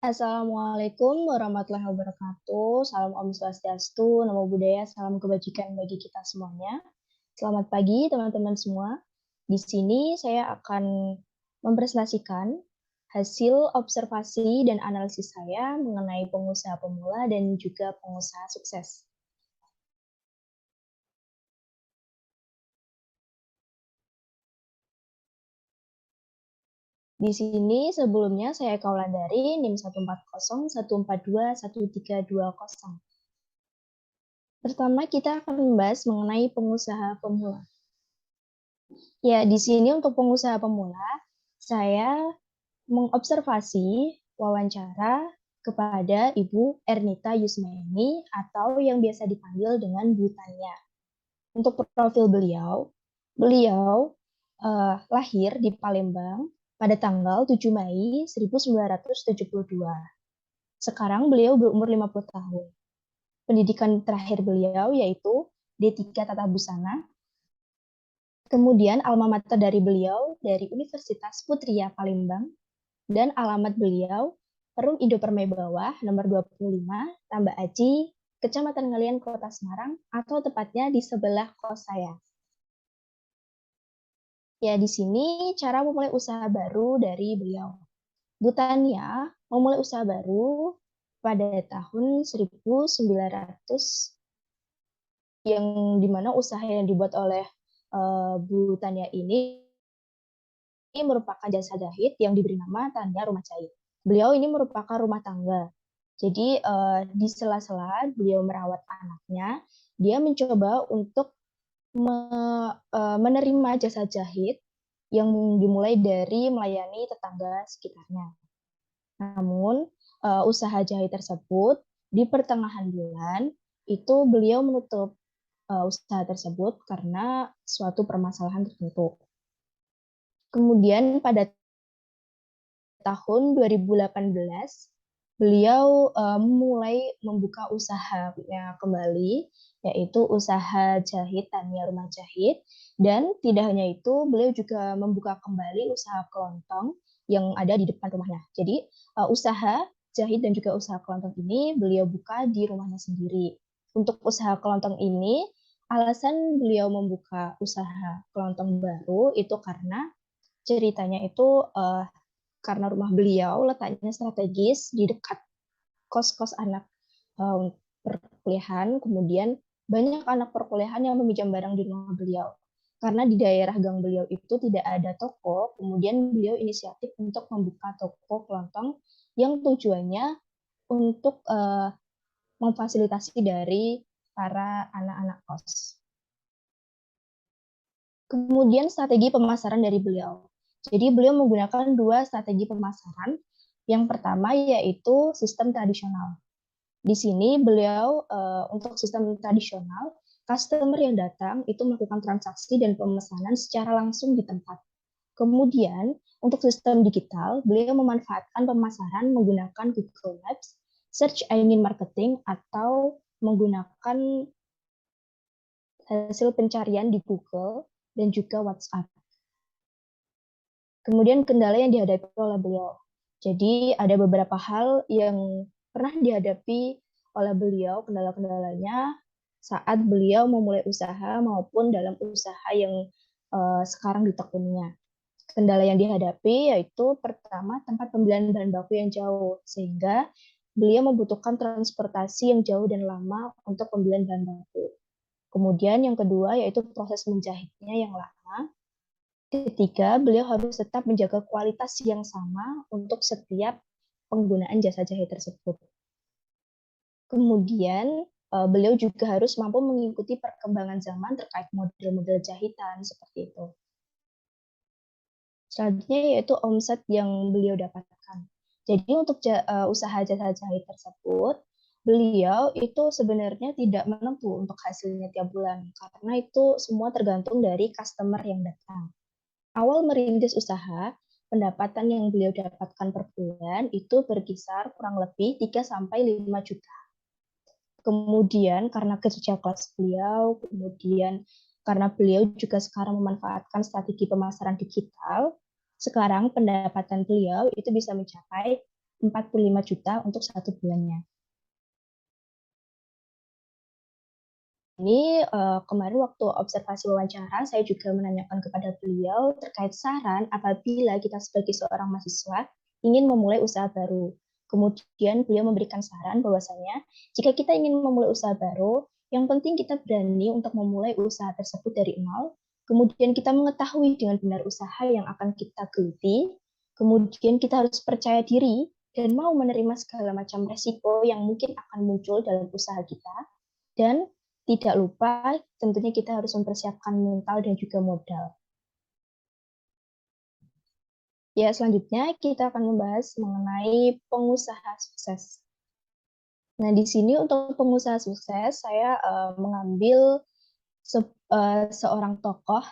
Assalamualaikum warahmatullahi wabarakatuh. Salam Om Swastiastu, Namo Buddhaya, salam kebajikan bagi kita semuanya. Selamat pagi teman-teman semua. Di sini saya akan mempresentasikan hasil observasi dan analisis saya mengenai pengusaha pemula dan juga pengusaha sukses. Di sini sebelumnya saya Kaulandari, NIM 1401421321320. Pertama kita akan membahas mengenai pengusaha pemula. Ya, di sini untuk pengusaha pemula, saya mengobservasi wawancara kepada Ibu Ernita Yusmaini atau yang biasa dipanggil dengan Bu Tania. Untuk profil beliau, lahir di Palembang pada tanggal 7 Mei 1972. Sekarang beliau berumur 50 tahun. Pendidikan terakhir beliau yaitu D3 Tata Busana. Kemudian alma mater dari beliau dari Universitas Putria Palembang dan alamat beliau Perum Indo Permai Bawah nomor 25 Tambak Aji, Kecamatan Ngalian, Kota Semarang, atau tepatnya di sebelah kos saya. Ya, di sini cara memulai usaha baru dari beliau. Bu Tania memulai usaha baru pada tahun 1900 yang dimana usaha yang dibuat oleh Bu Tania ini merupakan jasa jahit yang diberi nama Tania Rumah Jahit. Beliau ini merupakan rumah tangga. Jadi di sela-sela beliau merawat anaknya, dia mencoba untuk menerima jasa jahit yang dimulai dari melayani tetangga sekitarnya. Namun usaha jahit tersebut di pertengahan bulan itu beliau menutup usaha tersebut karena suatu permasalahan tertentu. Kemudian pada tahun 2018 beliau mulai membuka usahanya kembali, yaitu usaha jahit Tania Rumah Jahit. Dan tidak hanya itu, beliau juga membuka kembali usaha kelontong yang ada di depan rumahnya. Jadi usaha jahit dan juga usaha kelontong ini beliau buka di rumahnya sendiri. Untuk usaha kelontong ini, alasan beliau membuka usaha kelontong baru itu karena ceritanya itu karena rumah beliau letaknya strategis di dekat kos-kos anak perkuliahan, kemudian banyak anak perkuliahan yang meminjam barang di rumah beliau. Karena di daerah gang beliau itu tidak ada toko, kemudian beliau inisiatif untuk membuka toko kelontong yang tujuannya untuk memfasilitasi dari para anak-anak kos. Kemudian strategi pemasaran dari beliau. Jadi beliau menggunakan dua strategi pemasaran. Yang pertama yaitu sistem tradisional. Di sini beliau untuk sistem tradisional, customer yang datang itu melakukan transaksi dan pemesanan secara langsung di tempat. Kemudian untuk sistem digital, beliau memanfaatkan pemasaran menggunakan Google Maps, search engine marketing, atau menggunakan hasil pencarian di Google dan juga WhatsApp. Kemudian kendala yang dihadapi oleh beliau. Jadi ada beberapa hal yang pernah dihadapi oleh beliau, kendala-kendalanya saat beliau memulai usaha maupun dalam usaha yang sekarang ditekuninya. Kendala yang dihadapi yaitu pertama tempat pembelian bahan baku yang jauh, sehingga beliau membutuhkan transportasi yang jauh dan lama untuk pembelian bahan baku. Kemudian yang kedua yaitu proses menjahitnya yang lama. Ketiga, beliau harus tetap menjaga kualitas yang sama untuk setiap penggunaan jasa jahit tersebut. Kemudian, beliau juga harus mampu mengikuti perkembangan zaman terkait model-model jahitan seperti itu. Selanjutnya yaitu omset yang beliau dapatkan. Jadi untuk usaha jasa jahit tersebut, beliau itu sebenarnya tidak menentu untuk hasilnya tiap bulan, karena itu semua tergantung dari customer yang datang. Awal merintis usaha, pendapatan yang beliau dapatkan per bulan itu berkisar kurang lebih 3-5 juta. Kemudian karena kerja kelas beliau, kemudian karena beliau juga sekarang memanfaatkan strategi pemasaran digital, sekarang pendapatan beliau itu bisa mencapai 45 juta untuk 1 bulannya. Ini kemarin waktu observasi wawancara, saya juga menanyakan kepada beliau terkait saran apabila kita sebagai seorang mahasiswa ingin memulai usaha baru. Kemudian beliau memberikan saran bahwasanya jika kita ingin memulai usaha baru, yang penting kita berani untuk memulai usaha tersebut dari nol. Kemudian kita mengetahui dengan benar usaha yang akan kita geluti. Kemudian kita harus percaya diri dan mau menerima segala macam resiko yang mungkin akan muncul dalam usaha kita. Dan tidak lupa, tentunya kita harus mempersiapkan mental dan juga modal. Ya, selanjutnya kita akan membahas mengenai pengusaha sukses. Nah, di sini untuk pengusaha sukses, saya mengambil seorang tokoh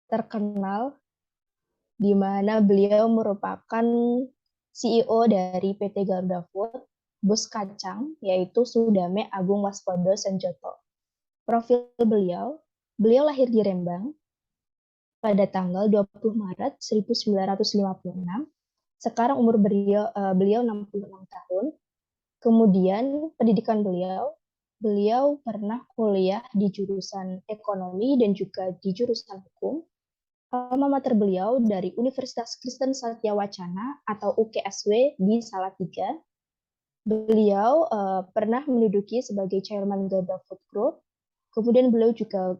terkenal di mana beliau merupakan CEO dari PT Garuda Food, bos kacang, yaitu Sudame Agung Waspodo Senjoto. Profil beliau lahir di Rembang pada tanggal 20 Maret 1956. Sekarang umur beliau 66 tahun. Kemudian pendidikan beliau pernah kuliah di jurusan ekonomi dan juga di jurusan hukum. Alma mater beliau dari Universitas Kristen Satya Wacana atau UKSW di Salatiga. Beliau pernah menduduki sebagai chairman Garuda Food Group. Kemudian beliau juga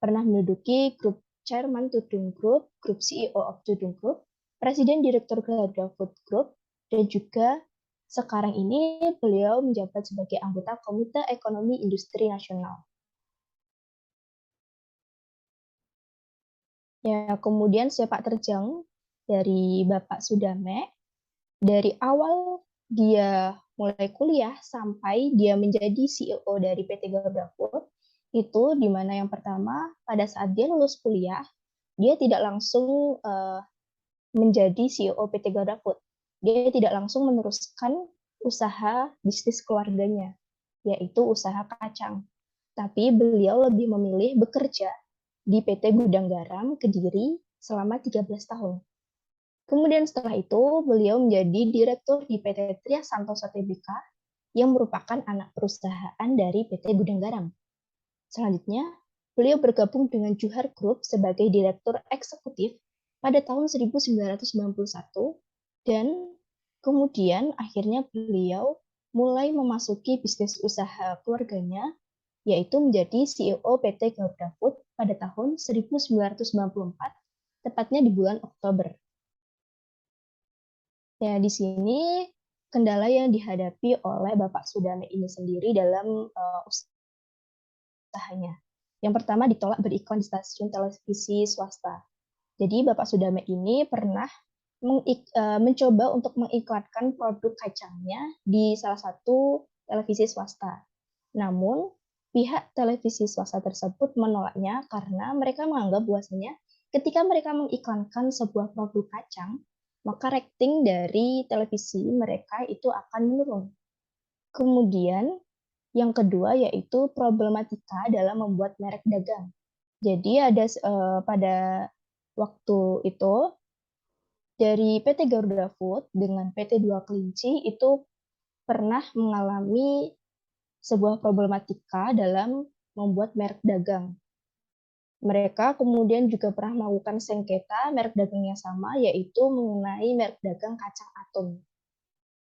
pernah menduduki grup chairman Tudung Group, grup CEO of Tudung Group, presiden direktur Garuda Food Group, dan juga sekarang ini beliau menjabat sebagai anggota Komite Ekonomi Industri Nasional. Ya, kemudian sepak terjang dari Bapak Sudame, dari awal dia mulai kuliah sampai dia menjadi CEO dari PT Garuda Food, itu di mana yang pertama pada saat dia lulus kuliah, dia tidak langsung menjadi CEO PT Garuda Food. Dia tidak langsung meneruskan usaha bisnis keluarganya, yaitu usaha kacang. Tapi beliau lebih memilih bekerja di PT Gudang Garam Kediri selama 13 tahun. Kemudian setelah itu, beliau menjadi direktur di PT Tria Santosa Tbk yang merupakan anak perusahaan dari PT Gudang Garam. Selanjutnya, beliau bergabung dengan Johar Group sebagai direktur eksekutif pada tahun 1991 dan kemudian akhirnya beliau mulai memasuki bisnis usaha keluarganya, yaitu menjadi CEO PT Garuda Food pada tahun 1994, tepatnya di bulan Oktober. Ya, di sini kendala yang dihadapi oleh Bapak Sudame ini sendiri dalam usahanya. Yang pertama, ditolak beriklan di stasiun televisi swasta. Jadi Bapak Sudame ini pernah mencoba untuk mengiklankan produk kacangnya di salah satu televisi swasta. Namun, pihak televisi swasta tersebut menolaknya karena mereka menganggap bahwasanya ketika mereka mengiklankan sebuah produk kacang, maka rating dari televisi mereka itu akan menurun. Kemudian, yang kedua yaitu problematika dalam membuat merek dagang. Jadi ada pada waktu itu dari PT Garuda Food dengan PT Dua Kelinci itu pernah mengalami sebuah problematika dalam membuat merek dagang. Mereka kemudian juga pernah melakukan sengketa merek dagang yang sama, yaitu mengenai merek dagang kacang atom.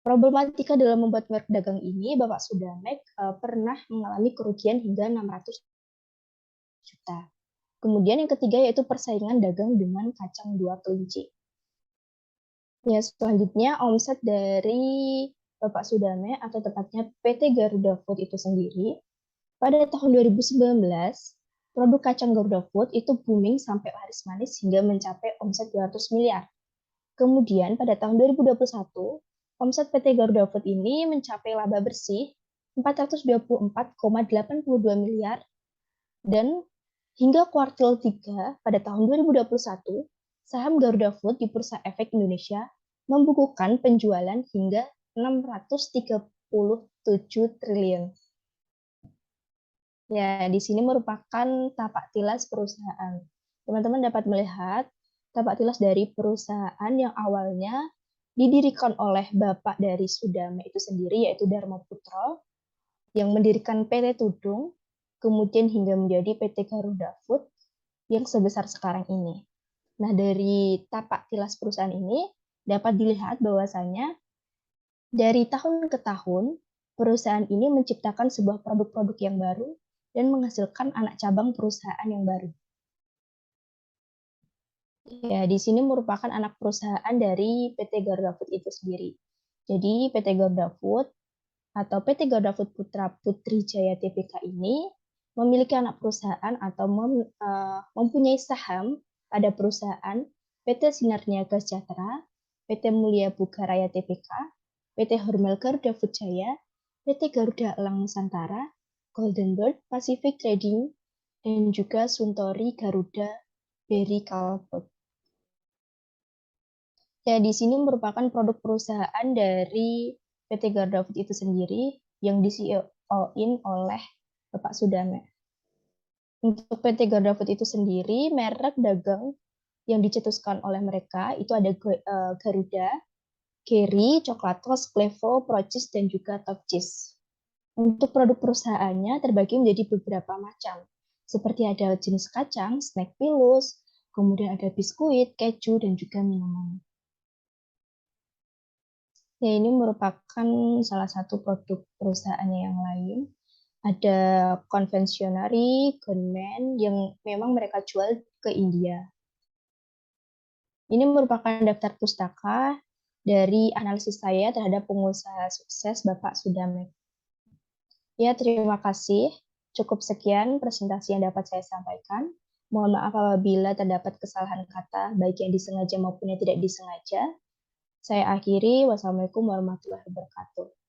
Problematika dalam membuat merek dagang ini, Bapak Sudamek pernah mengalami kerugian hingga 600 juta. Kemudian yang ketiga yaitu persaingan dagang dengan kacang Dua Kelinci. Ya, selanjutnya omset dari Bapak Sudame atau tepatnya PT Garuda Food itu sendiri, pada tahun 2019, produk kacang Garuda Food itu booming sampai laris manis hingga mencapai omset 200 miliar. Kemudian pada tahun 2021, omset PT Garuda Food ini mencapai laba bersih 424,82 miliar dan hingga kuartal 3 pada tahun 2021, saham Garuda Food di Bursa Efek Indonesia membukukan penjualan hingga 637 triliun. Ya, di sini merupakan tapak tilas perusahaan. Teman-teman dapat melihat tapak tilas dari perusahaan yang awalnya didirikan oleh bapak dari Sudame itu sendiri, yaitu Dharma Putra, yang mendirikan PT Tudung, kemudian hingga menjadi PT Garuda Food yang sebesar sekarang ini. Nah, dari tapak tilas perusahaan ini dapat dilihat bahwasanya dari tahun ke tahun, perusahaan ini menciptakan sebuah produk-produk yang baru dan menghasilkan anak cabang perusahaan yang baru. Ya, di sini merupakan anak perusahaan dari PT Garuda Food itu sendiri. Jadi, PT Garuda Food atau PT Garuda Food Putra Putri Jaya Tbk ini memiliki anak perusahaan atau mempunyai saham pada perusahaan PT Sinar Niaga Sejahtera, PT Mulia Bugaraya Tbk, PT Hormel Garuda Food Jaya, PT Garuda Elang Nusantara, Golden Bird Pacific Trading, dan juga Suntory Garuda Berry Calfood. Ya, di sini merupakan produk perusahaan dari PT Garuda Food itu sendiri yang di-CEO-in oleh Bapak Sudame. Untuk PT Garuda Food itu sendiri, merek dagang yang dicetuskan oleh mereka itu ada Garuda, Kerry, Coklatos, Klevo, Procis, dan juga Top Cheese. Untuk produk perusahaannya terbagi menjadi beberapa macam, seperti ada jenis kacang, snack pilus, kemudian ada biskuit, keju, dan juga minuman. Ya, ini merupakan salah satu produk perusahaannya yang lain. Ada konvensionari, gunman yang memang mereka jual ke India. Ini merupakan daftar pustaka dari analisis saya terhadap pengusaha sukses Bapak Sudamek. Ya, terima kasih. Cukup sekian presentasi yang dapat saya sampaikan. Mohon maaf apabila terdapat kesalahan kata, baik yang disengaja maupun yang tidak disengaja. Saya akhiri. Wassalamualaikum warahmatullahi wabarakatuh.